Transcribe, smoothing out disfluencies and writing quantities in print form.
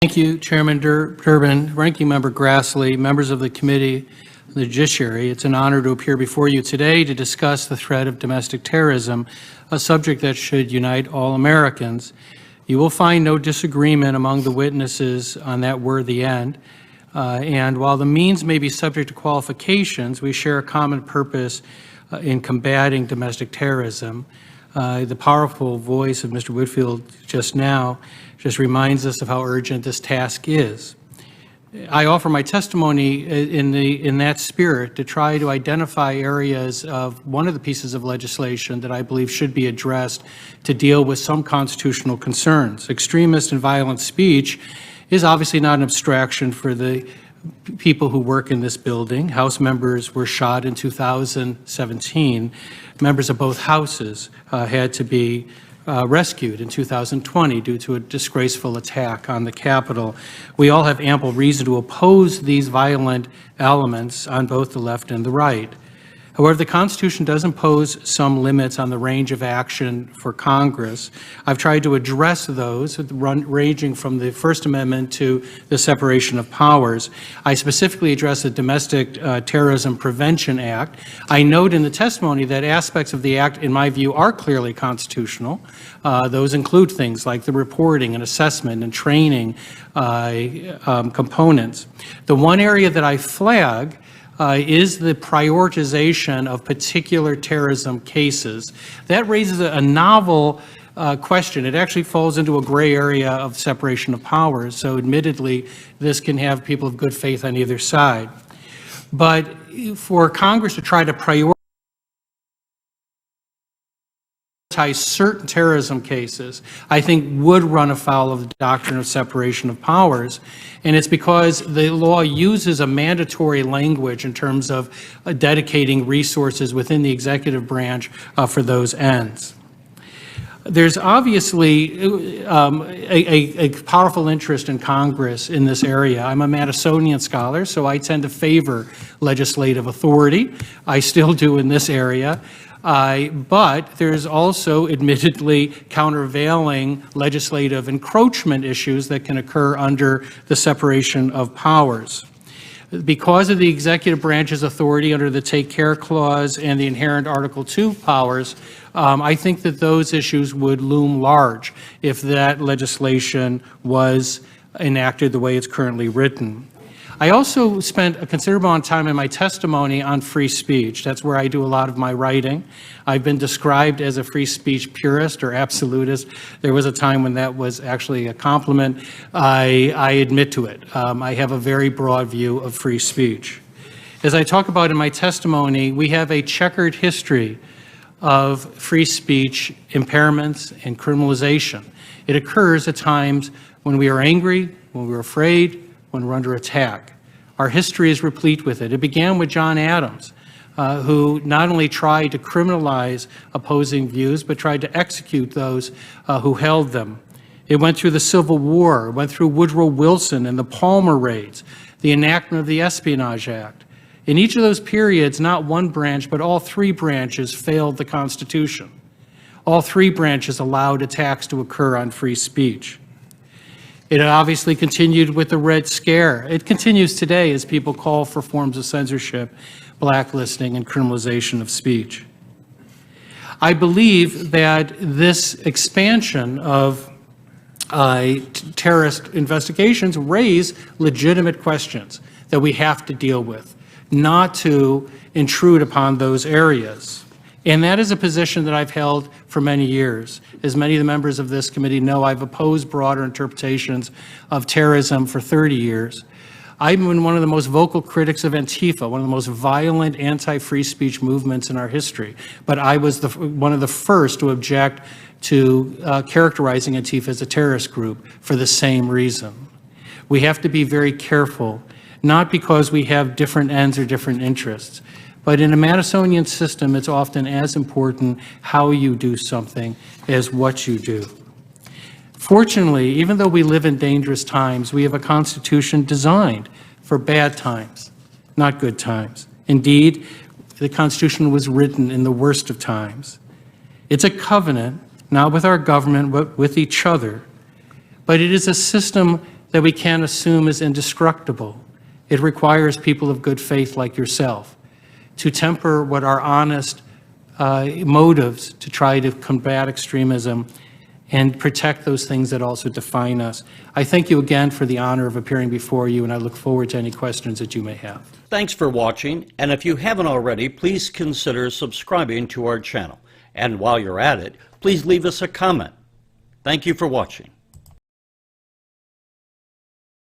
Thank you, Chairman Durbin, Ranking Member Grassley, members of the Committee on the Judiciary. It's an honor to appear before you today to discuss the threat of domestic terrorism, a subject that should unite all Americans. You will find no disagreement among the witnesses on that worthy end. And while the means may be subject to qualifications, we share a common purpose in combating domestic terrorism. The powerful voice of Mr. Whitfield just now just reminds us of how urgent this task is. I offer my testimony in that spirit to try to identify areas of one of the pieces of legislation that I believe should be addressed to deal with some constitutional concerns. Extremist and violent speech is obviously not an abstraction for the people who work in this building. House members were shot in 2017. Members of both houses had to be rescued in 2020 due to a disgraceful attack on the Capitol. We all have ample reason to oppose these violent elements on both the left and the right. However, the Constitution does impose some limits on the range of action for Congress. I've tried to address those, ranging from the First Amendment to the separation of powers. I specifically address the Domestic Terrorism Prevention Act. I note in the testimony that aspects of the Act, in my view, are clearly constitutional. Those include things like the reporting and assessment and training components. The one area that I flag is the prioritization of particular terrorism cases. That raises a novel question. It actually falls into a gray area of separation of powers, so admittedly, this can have people of good faith on either side. But for Congress to try to prioritize certain terrorism cases, I think would run afoul of the doctrine of separation of powers, and it's because the law uses a mandatory language in terms of dedicating resources within the executive branch for those ends. There's obviously a powerful interest in Congress in this area. I'm a Madisonian scholar, so I tend to favor legislative authority. I still do in this area. But there's also admittedly countervailing legislative encroachment issues that can occur under the separation of powers. Because of the executive branch's authority under the Take Care Clause and the inherent Article 2 powers, I think that those issues would loom large if that legislation was enacted the way it's currently written. I also spent a considerable amount of time in my testimony on free speech. That's where I do a lot of my writing. I've been described as a free speech purist or absolutist. There was a time when that was actually a compliment. I admit to it. I have a very broad view of free speech. As I talk about in my testimony, we have a checkered history of free speech impairments and criminalization. It occurs at times when we are angry, when we're afraid, when we're under attack. Our history is replete with it. It began with John Adams, who not only tried to criminalize opposing views, but tried to execute those who held them. It went through the Civil War, it went through Woodrow Wilson and the Palmer raids, the enactment of the Espionage Act. In each of those periods, not one branch, but all three branches failed the Constitution. All three branches allowed attacks to occur on free speech. It obviously continued with the Red Scare. It continues today as people call for forms of censorship, blacklisting, and criminalization of speech. I believe that this expansion of terrorist investigations raise legitimate questions that we have to deal with, not to intrude upon those areas. And that is a position that I've held for many years. As many of the members of this committee know, I've opposed broader interpretations of terrorism for 30 years. I've been one of the most vocal critics of Antifa, one of the most violent anti-free speech movements in our history. But I was one of the first to object to characterizing Antifa as a terrorist group for the same reason. We have to be very careful, not because we have different ends or different interests, but in a Madisonian system, it's often as important how you do something as what you do. Fortunately, even though we live in dangerous times, we have a Constitution designed for bad times, not good times. Indeed, the Constitution was written in the worst of times. It's a covenant, not with our government, but with each other. But it is a system that we can't assume is indestructible. It requires people of good faith like yourself to temper what are honest motives to try to combat extremism and protect those things that also define us. I thank you again for the honor of appearing before you, and I look forward to any questions that you may have. Thanks for watching, and if you haven't already, please consider subscribing to our channel. And while you're at it, please leave us a comment. Thank you for watching.